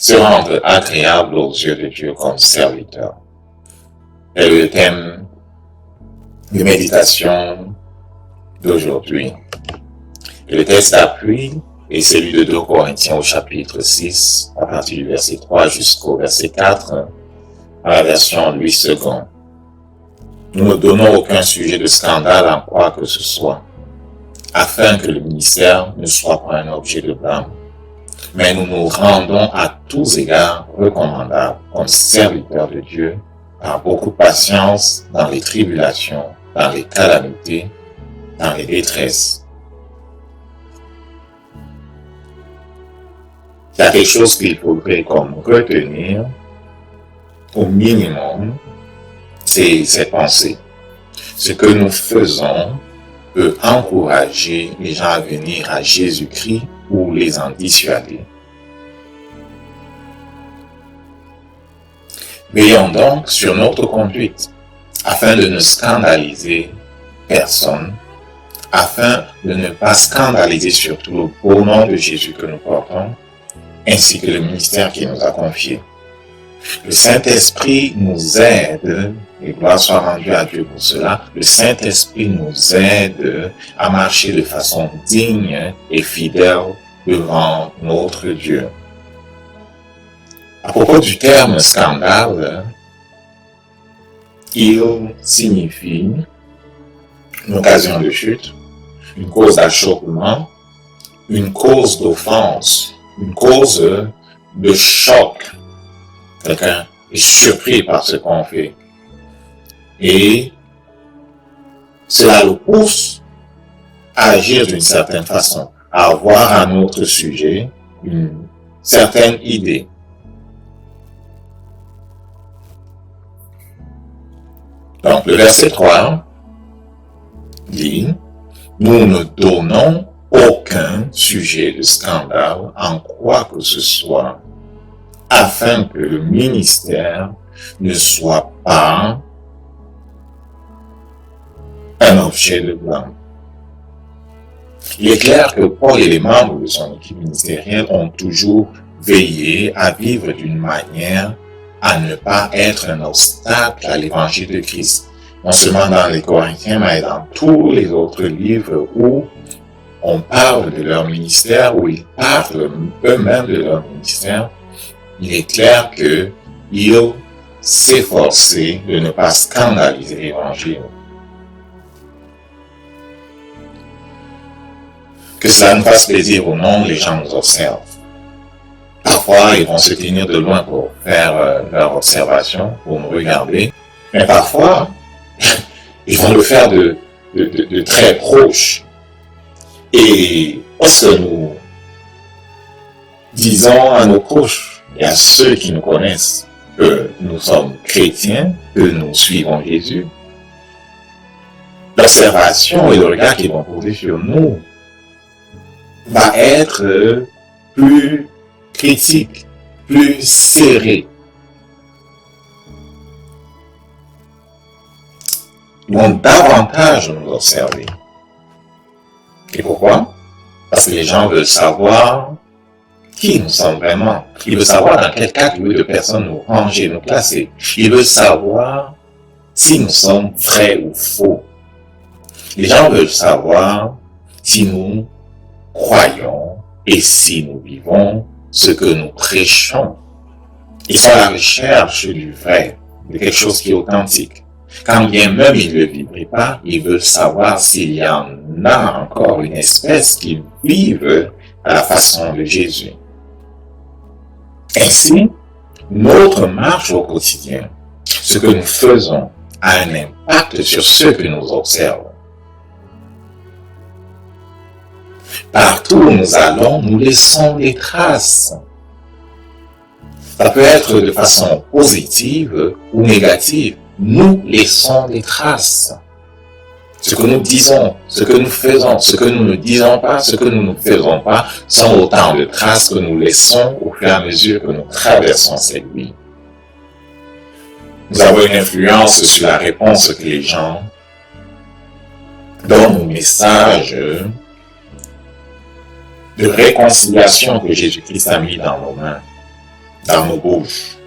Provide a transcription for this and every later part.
se rendre agréable aux yeux de Dieu comme serviteur. C'est le thème de méditation d'aujourd'hui. Et le texte d'appui est celui de 2 Corinthiens au chapitre 6, à partir du verset 3 jusqu'au verset 4, à la version Louis II. Nous ne donnons aucun sujet de scandale en quoi que ce soit, afin que le ministère ne soit pas un objet de blâme. Mais nous nous rendons à tous égards recommandables comme serviteurs de Dieu, par beaucoup de patience dans les tribulations, dans les calamités, dans les détresses. Il y a quelque chose qu'il faudrait comme retenir au minimum, c'est cette pensée. Ce que nous faisons peut encourager les gens à venir à Jésus-Christ ou les en dissuader. Veillons donc sur notre conduite, afin de ne scandaliser personne, afin de ne pas scandaliser surtout le beau nom de Jésus que nous portons, ainsi que le ministère qu'il nous a confié. Le Saint-Esprit nous aide, et gloire soit rendue à Dieu pour cela, le Saint-Esprit nous aide à marcher de façon digne et fidèle devant notre Dieu. À propos du terme scandale, il signifie une occasion de chute, une cause d'achoppement, une cause d'offense, une cause de choc. Quelqu'un est surpris par ce qu'on fait. Et cela le pousse à agir d'une certaine façon, à avoir à notre sujet une certaine idée. Donc le verset 3 dit, nous ne donnons aucun sujet de scandale en quoi que ce soit, afin que le ministère ne soit pas un objet de blâme. Il est clair que Paul et les membres de son équipe ministérielle ont toujours veillé à vivre d'une manière à ne pas être un obstacle à l'évangile de Christ. Non seulement dans les Corinthiens, mais dans tous les autres livres où on parle de leur ministère, où ils parlent eux-mêmes de leur ministère, il est clair qu'ils s'efforçaient de ne pas scandaliser l'évangile. Que cela nous fasse plaisir ou non, les gens nous observent. Parfois, ils vont se tenir de loin pour faire leur observation, pour nous regarder. Mais parfois, ils vont le faire de très proche. Et lorsque nous disons à nos proches et à ceux qui nous connaissent que nous sommes chrétiens, que nous suivons Jésus, l'observation et le regard qu'ils vont poser sur nous va être plus critique, plus serré. Ils vont davantage nous observer. Et pourquoi? Parce que les gens veulent savoir qui nous sommes vraiment. Ils veulent savoir dans quelle catégorie de personnes nous ranger, nous placer. Ils veulent savoir si nous sommes vrais ou faux. Les gens veulent savoir si nous croyons et si nous vivons ce que nous prêchons. Ils sont à la recherche du vrai, de quelque chose qui est authentique. Quand bien même ils ne le vivraient pas, ils veulent savoir s'il y en a encore une espèce qui vive à la façon de Jésus. Ainsi, notre marche au quotidien, ce que nous faisons, a un impact sur ceux que nous observons. Partout où nous allons, nous laissons des traces. Ça peut être de façon positive ou négative. Nous laissons des traces. Ce que nous disons, ce que nous faisons, ce que nous ne disons pas, ce que nous ne faisons pas, sont autant de traces que nous laissons au fur et à mesure que nous traversons cette vie. Nous avons une influence sur la réponse que les gens donnent au message de réconciliation que Jésus-Christ a mis dans nos mains. dans nos bouches.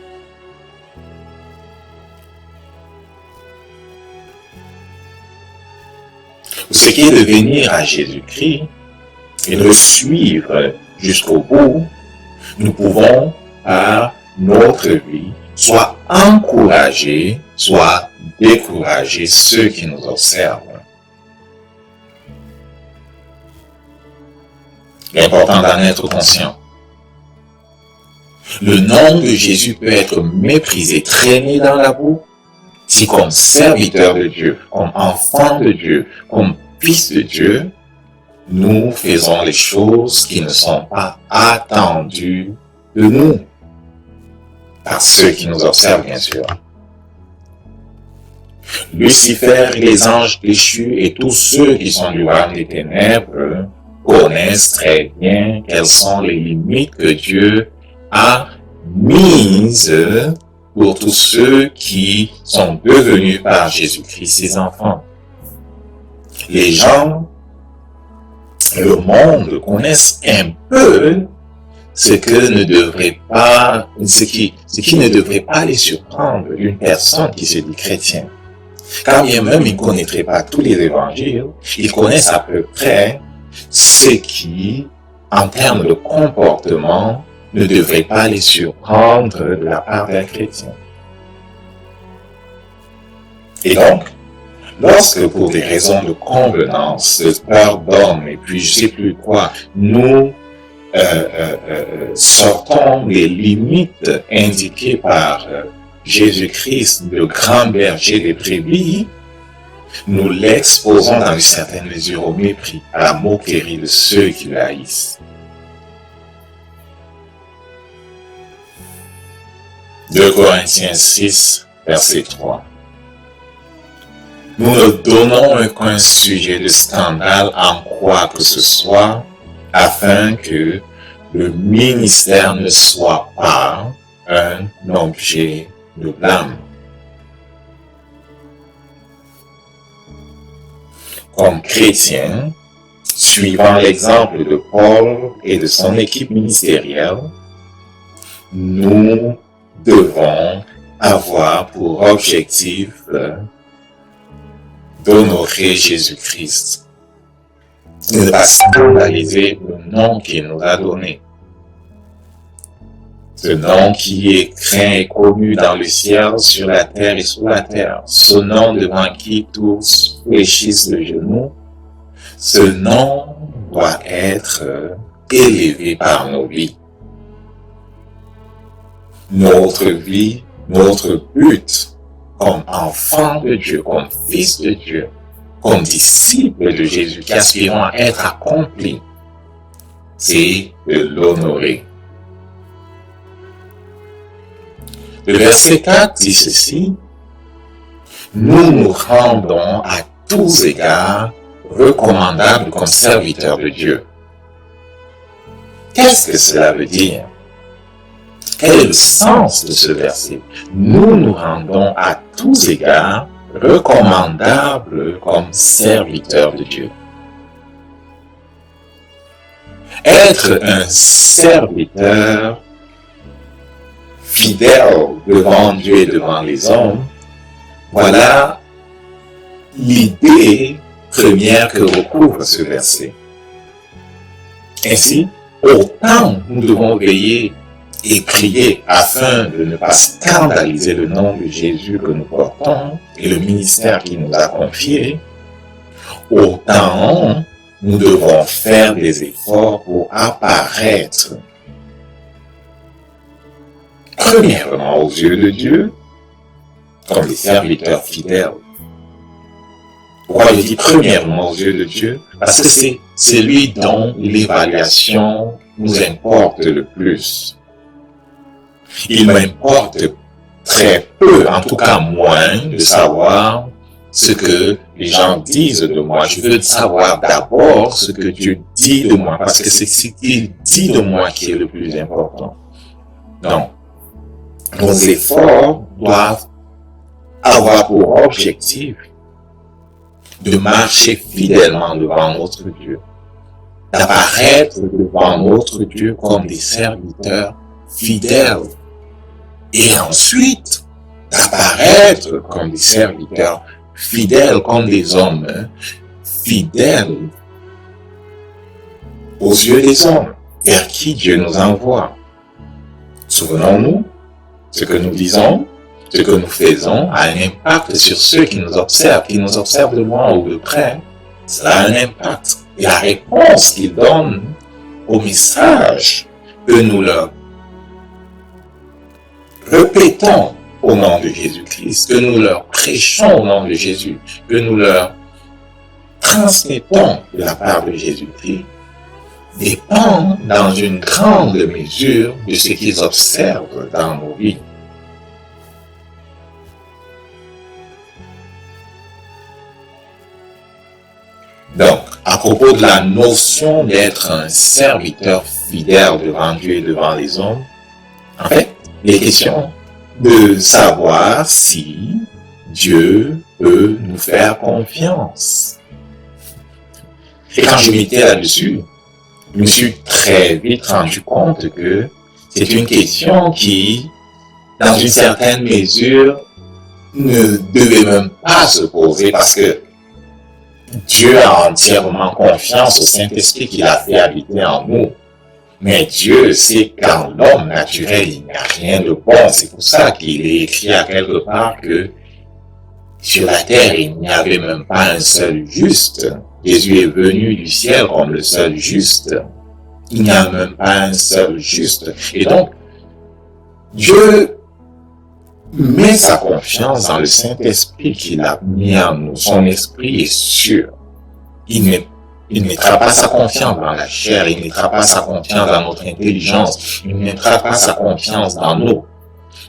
Ce qui est de venir à Jésus-Christ et de le suivre jusqu'au bout, nous pouvons, par notre vie, soit encourager, soit décourager ceux qui nous observent. L'important d'en être conscient. Le nom de Jésus peut être méprisé, traîné dans la boue, si comme serviteur de Dieu, comme enfant de Dieu, comme fils de Dieu, nous faisons les choses qui ne sont pas attendues de nous, par ceux qui nous observent, bien sûr. Lucifer, les anges déchus et tous ceux qui sont du royaume des ténèbres connaissent très bien quelles sont les limites que Dieu a mises pour tous ceux qui sont devenus par Jésus-Christ ses enfants. Les gens, le monde connaissent un peu ce qui ne devrait pas les surprendre d'une personne qui se dit chrétienne. Quand bien même ils ne connaîtraient pas tous les évangiles, ils connaissent à peu près ce qui, en termes de comportement, ne devrait pas les surprendre de la part d'un chrétien. Et donc, lorsque pour des raisons de convenance, de peur d'homme et puis je sais plus quoi, nous sortons les limites indiquées par Jésus-Christ, le grand berger des brebis, nous l'exposons dans une certaine mesure au mépris, à la moquerie de ceux qui le haïssent. 2 Corinthiens 6, verset 3. Nous ne donnons aucun sujet de scandale en quoi que ce soit, afin que le ministère ne soit pas un objet de blâme. Comme chrétiens, suivant l'exemple de Paul et de son équipe ministérielle, nous devons avoir pour objectif d'honorer Jésus-Christ, de ne pas scandaliser le nom qu'il nous a donné. Ce nom qui est craint et connu dans le ciel, sur la terre et sous la terre. Ce nom devant qui tous fléchissent le genou. Ce nom doit être élevé par nos vies. Notre vie, notre but, comme enfant de Dieu, comme fils de Dieu, comme disciple de Jésus qui aspirons à être accompli, c'est de l'honorer. Le verset 4 dit ceci: nous nous rendons à tous égards recommandables comme serviteurs de Dieu. Qu'est-ce que cela veut dire? Quel est le sens de ce verset? Nous nous rendons à tous égards recommandables comme serviteurs de Dieu. Être un serviteur fidèle devant Dieu et devant les hommes, voilà l'idée première que recouvre ce verset. Ainsi, autant nous devons veiller et prier afin de ne pas scandaliser le nom de Jésus que nous portons et le ministère qu'il nous a confié, autant nous devons faire des efforts pour apparaître premièrement aux yeux de Dieu comme des serviteurs fidèles. Pourquoi je dis premièrement aux yeux de Dieu? Parce que c'est celui dont l'évaluation nous importe le plus. Il m'importe très peu, en tout cas moins, de savoir ce que les gens disent de moi. Je veux savoir d'abord ce que Dieu dit de moi, parce que c'est ce qu'il dit de moi qui est le plus important. Donc, nos efforts doivent avoir pour objectif de marcher fidèlement devant notre Dieu, d'apparaître devant notre Dieu comme des serviteurs fidèles et ensuite d'apparaître comme des serviteurs fidèles, comme des hommes fidèles aux yeux des hommes, vers qui Dieu nous envoie. Souvenons-nous, ce que nous disons, ce que nous faisons a un impact sur ceux qui nous observent de loin ou de près. Cela a un impact. Et la réponse qu'ils donnent au message que nous leur répétons au nom de Jésus-Christ, que nous leur prêchons au nom de Jésus, que nous leur transmettons de la part de Jésus-Christ, dépend dans une grande mesure de ce qu'ils observent dans nos vies. Donc, à propos de la notion d'être un serviteur fidèle devant Dieu et devant les hommes, en fait, il est question de savoir si Dieu peut nous faire confiance. Et quand je m'étais là-dessus, je me suis très vite rendu compte que c'est une question qui, dans une certaine mesure, ne devait même pas se poser parce que Dieu a entièrement confiance au Saint-Esprit qu'il a fait habiter en nous. Mais Dieu sait qu'en l'homme naturel, il n'y a rien de bon. C'est pour ça qu'il est écrit à quelque part que sur la terre, il n'y avait même pas un seul juste. Jésus est venu du ciel comme le seul juste. Il n'y a même pas un seul juste. Et donc, Dieu met sa confiance dans le Saint-Esprit qu'il a mis en nous. Son esprit est sûr. Il ne mettra pas sa confiance dans la chair, il ne mettra pas sa confiance dans notre intelligence, il ne mettra pas sa confiance dans nous.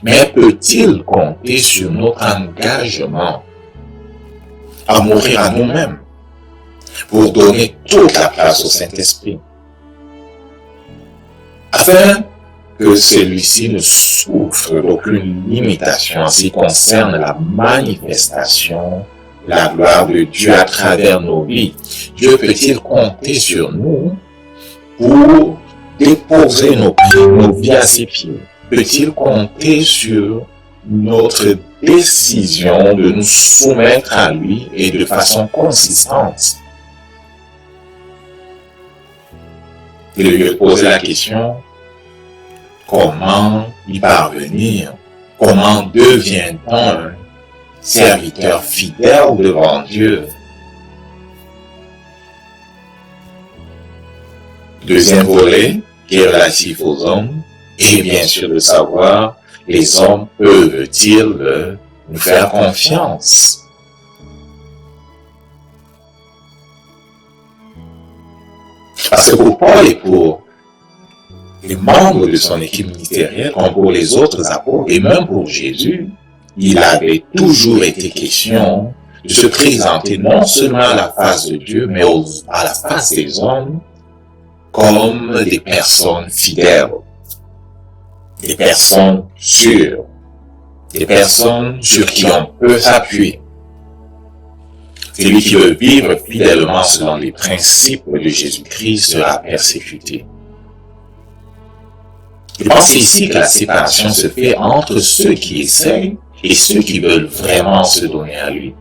Mais peut-il compter sur notre engagement à mourir à nous-mêmes pour donner toute la place au Saint-Esprit, afin que celui-ci ne souffre d'aucune limitation en ce qui concerne la manifestation de la gloire de Dieu à travers nos vies? Dieu peut-il compter sur nous pour déposer nos vies à ses pieds? Peut-il compter sur notre décision de nous soumettre à lui et de façon consistante? Et de lui poser la question, comment y parvenir? Comment devient-on un serviteur fidèle devant Dieu? Deuxième volet, qui est relatif aux hommes, et bien sûr de savoir, les hommes peuvent-ils nous faire confiance? Parce que pour Paul et pour les membres de son équipe ministérielle, comme pour les autres apôtres, et même pour Jésus, il avait toujours été question de se présenter non seulement à la face de Dieu, mais à la face des hommes, comme des personnes fidèles, des personnes sûres, des personnes sur qui on peut s'appuyer. Celui qui veut vivre fidèlement selon les principes de Jésus-Christ sera persécuté. Je pense ici que la séparation se fait entre ceux qui essayent et ceux qui veulent vraiment se donner à lui.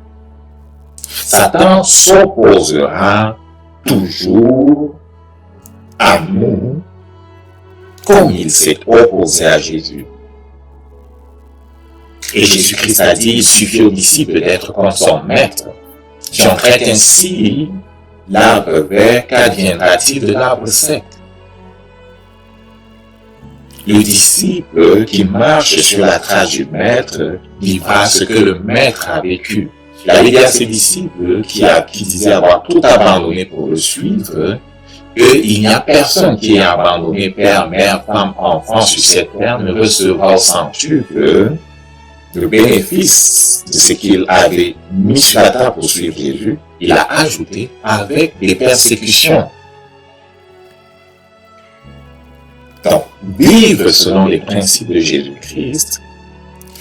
Satan s'opposera toujours à nous comme il s'est opposé à Jésus. Et Jésus-Christ a dit, il suffit aux disciples d'être comme son maître. Si on traite ainsi l'arbre vert, qu'adviendra-t-il de l'arbre sec? Le disciple qui marche sur la trace du maître vivra ce que le maître a vécu. Il avait dit à ses disciples qui disaient avoir tout abandonné pour le suivre, qu'il n'y a personne qui ait abandonné père, mère, femme, enfant sur cette terre ne recevra au centuple le bénéfice de ce qu'il avait mis sur la table pour suivre Jésus. Il a ajouté avec des persécutions. Donc, vivre selon les principes de Jésus-Christ,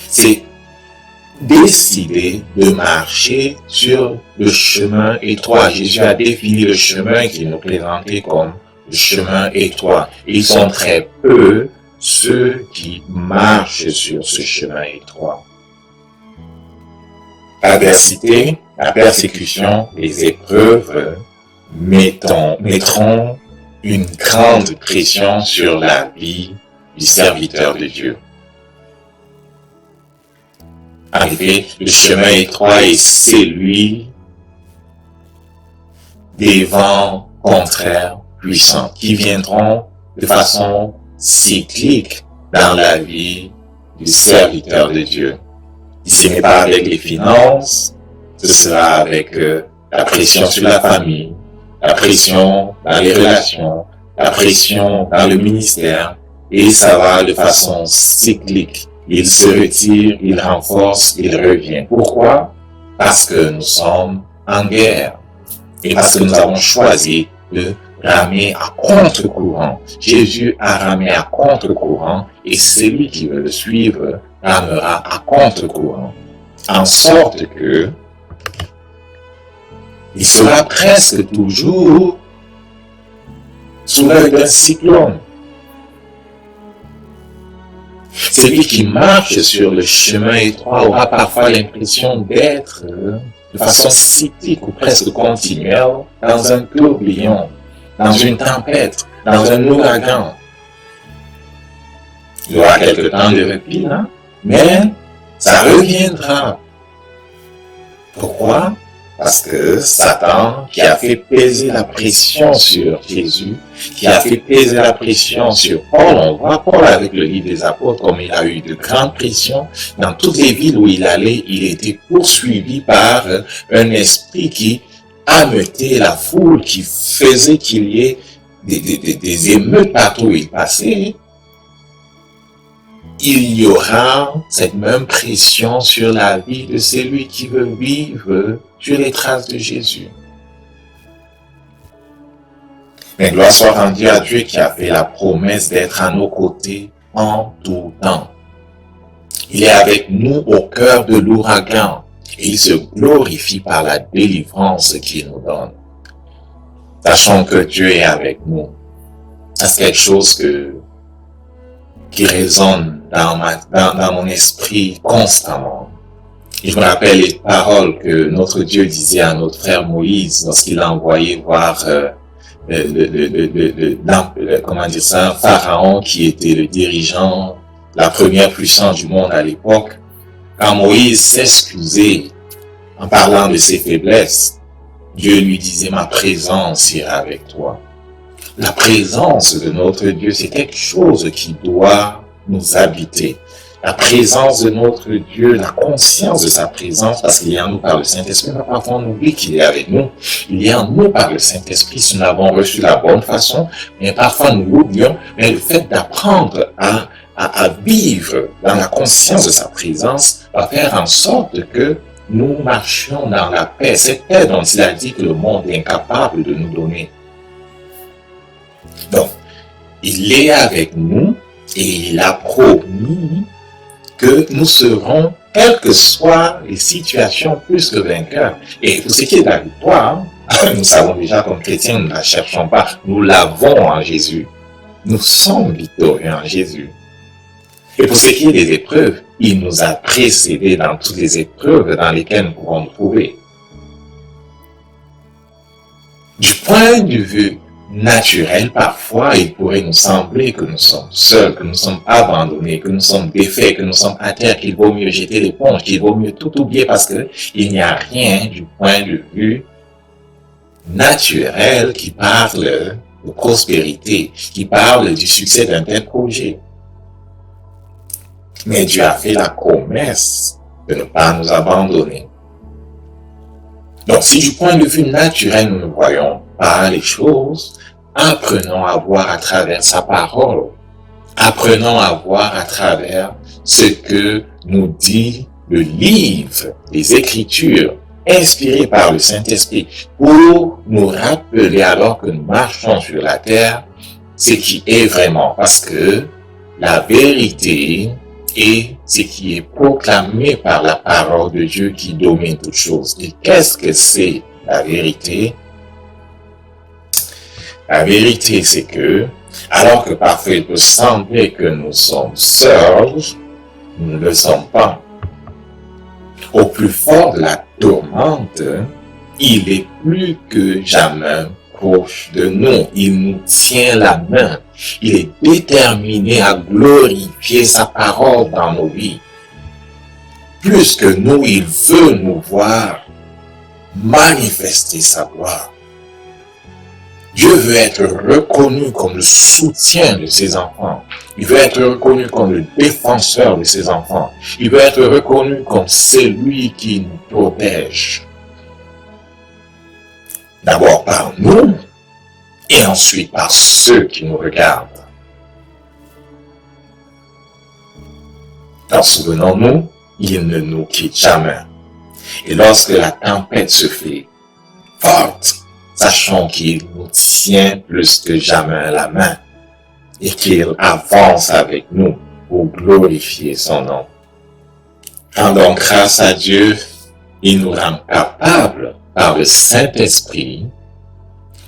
c'est décider de marcher sur le chemin étroit. Jésus a défini le chemin qu'il nous présentait comme le chemin étroit. Ils sont très peu ceux qui marchent sur ce chemin étroit. L'adversité, la persécution, les épreuves mettront une grande pression sur la vie du serviteur de Dieu. En effet, le chemin étroit est celui des vents contraires puissants qui viendront de façon cyclique dans la vie du serviteur de Dieu. Si ce n'est pas avec les finances, ce sera avec la pression sur la famille, la pression dans les relations, la pression dans le ministère, et ça va de façon cyclique. Il se retire, il renforce, il revient. Pourquoi? Parce que nous sommes en guerre. Et parce que nous avons choisi de ramer à contre-courant. Jésus a ramé à contre-courant et celui qui veut le suivre ramera à contre-courant. En sorte que il sera presque toujours sous l'œil d'un cyclone. Celui qui marche sur le chemin étroit aura parfois l'impression d'être de façon cyclique ou presque continuelle dans un tourbillon, dans une tempête, dans un ouragan. Il y aura quelque temps de répit, hein? Mais ça reviendra. Pourquoi? Parce que Satan, qui a fait peser la pression sur Jésus, qui a fait peser la pression sur Paul, on voit Paul avec le livre des apôtres, comme il a eu de grandes pressions. Dans toutes les villes où il allait, il était poursuivi par un esprit qui ameutait la foule, qui faisait qu'il y ait des émeutes partout où il passait. Il y aura cette même pression sur la vie de celui qui veut vivre sur les traces de Jésus. Mais gloire soit rendue à Dieu qui a fait la promesse d'être à nos côtés en tout temps. Il est avec nous au cœur de l'ouragan et il se glorifie par la délivrance qu'il nous donne. Sachons que Dieu est avec nous. C'est quelque chose qui résonne dans mon esprit constamment. Et je me rappelle les paroles que notre Dieu disait à notre frère Moïse lorsqu'il l'a envoyé voir Pharaon qui était le dirigeant, la première puissance du monde à l'époque. Quand Moïse s'excusait en parlant de ses faiblesses, Dieu lui disait: ma présence ira avec toi. La présence de notre Dieu, c'est quelque chose qui doit nous habiter. La présence de notre Dieu, la conscience de sa présence, parce qu'il est en nous par le Saint-Esprit, mais parfois on oublie qu'il est avec nous. Il est en nous par le Saint-Esprit si nous l'avons reçu de la bonne façon, mais parfois nous l'oublions. Mais le fait d'apprendre à vivre dans la conscience de sa présence va faire en sorte que nous marchions dans la paix. Cette paix dont il a dit que le monde est incapable de nous donner. Donc, il est avec nous et il a promis que nous serons, quelles que soient les situations, plus que vainqueurs. Et pour ce qui est de la victoire, nous savons déjà comme chrétiens, nous ne la cherchons pas, nous l'avons en Jésus. Nous sommes victorieux en Jésus. Et pour ce qui est des épreuves, il nous a précédés dans toutes les épreuves dans lesquelles nous pouvons nous trouver. Du point de vue naturel, parfois, il pourrait nous sembler que nous sommes seuls, que nous sommes abandonnés, que nous sommes défaits, que nous sommes à terre, qu'il vaut mieux jeter l'éponge, qu'il vaut mieux tout oublier parce que il n'y a rien du point de vue naturel qui parle de prospérité, qui parle du succès d'un tel projet. Mais Dieu a fait la promesse de ne pas nous abandonner. Donc, si du point de vue naturel, nous ne voyons pas les choses, apprenons à voir à travers sa parole. Apprenons à voir à travers ce que nous dit le livre, les Écritures, inspirées par le Saint-Esprit, pour nous rappeler alors que nous marchons sur la terre, ce qui est vraiment. Parce que la vérité est ce qui est proclamé par la parole de Dieu qui domine toutes choses. Et qu'est-ce que c'est la vérité? La vérité, c'est que Alors que parfois il peut sembler que nous sommes seuls, nous ne le sommes pas. Au plus fort de la tourmente, il est plus que jamais proche de nous. Il nous tient la main. Il est déterminé à glorifier sa parole dans nos vies. Plus que nous, il veut nous voir manifester sa gloire. Dieu veut être reconnu comme le soutien de ses enfants. Il veut être reconnu comme le défenseur de ses enfants. Il veut être reconnu comme celui qui nous protège. D'abord par nous et ensuite par ceux qui nous regardent. Car souvenons-nous, il ne nous quitte jamais. Et lorsque la tempête se fait forte, sachons qu'il nous tient plus que jamais la main et qu'il avance avec nous pour glorifier son nom. Rendons grâce à Dieu, il nous rend capables par le Saint-Esprit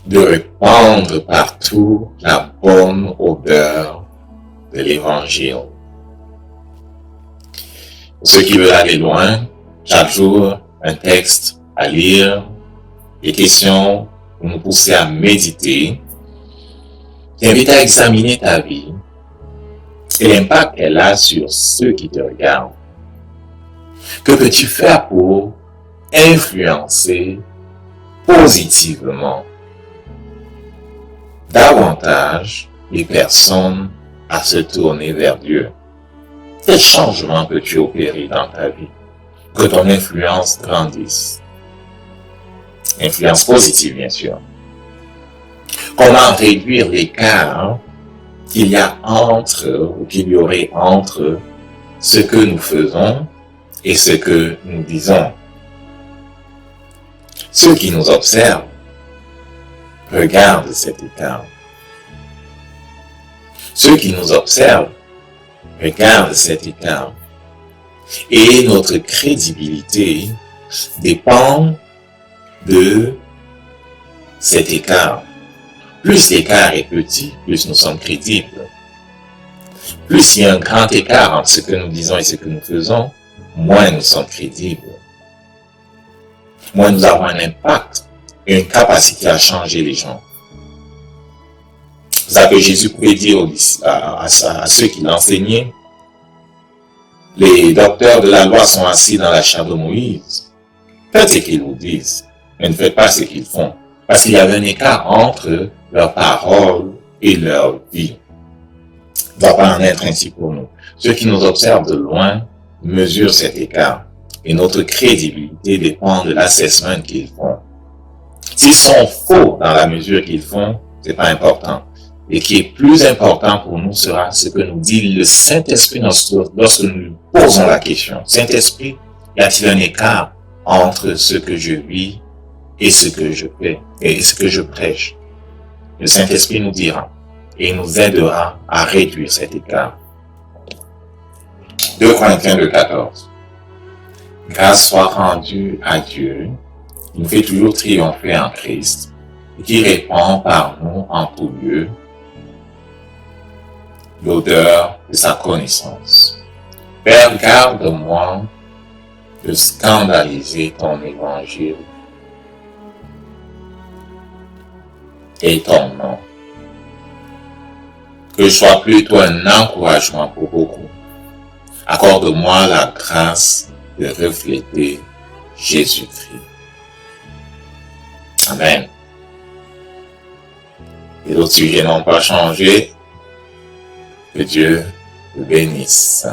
de répandre partout la bonne odeur de l'Évangile. Pour ceux qui veulent aller loin, chaque jour, un texte à lire, des questions pour nous pousser à méditer, t'invite à examiner ta vie et l'impact qu'elle a sur ceux qui te regardent. Que peux-tu faire pour influencer positivement davantage les personnes à se tourner vers Dieu? Quel changement peux-tu opérer dans ta vie? Que ton influence grandisse. Influence positive, bien sûr. Comment réduire l'écart qu'il y a ou qu'il y aurait entre ce que nous faisons et ce que nous disons? Ceux qui nous observent regardent cet écart. Ceux qui nous observent regardent cet écart. Et notre crédibilité dépend de cet écart. Plus l'écart est petit, plus nous sommes crédibles. Plus il y a un grand écart entre ce que nous disons et ce que nous faisons, moins nous sommes crédibles. Moins nous avons un impact et une capacité à changer les gens. C'est ça que Jésus pouvait dire à ceux qui l'enseignaient. Les docteurs de la loi sont assis dans la chair de Moïse. Faites ce qu'ils vous disent, mais ne faites pas ce qu'ils font. Parce qu'il y avait un écart entre leurs paroles et leur vie. Il ne doit pas en être ainsi pour nous. Ceux qui nous observent de loin mesurent cet écart. Et notre crédibilité dépend de l'assessment qu'ils font. S'ils sont faux dans la mesure qu'ils font, c'est pas important. Et qui est plus important pour nous sera ce que nous dit le Saint-Esprit lorsque nous lui posons la question. Saint-Esprit, y a-t-il un écart entre ce que je vis et ce que je fais et ce que je prêche? Le Saint-Esprit nous dira et nous aidera à réduire cet écart. 2 Corinthiens 2,14. Grâce soit rendue à Dieu, qui nous fait toujours triompher en Christ et qui répand par nous en tout lieu l'odeur de sa connaissance. Père, garde-moi de scandaliser ton évangile et ton nom. Que je sois plutôt un encouragement pour beaucoup. Accorde-moi la grâce de refléter Jésus-Christ. Amen. Les autres sujets n'ont pas changé. Que Dieu te bénisse.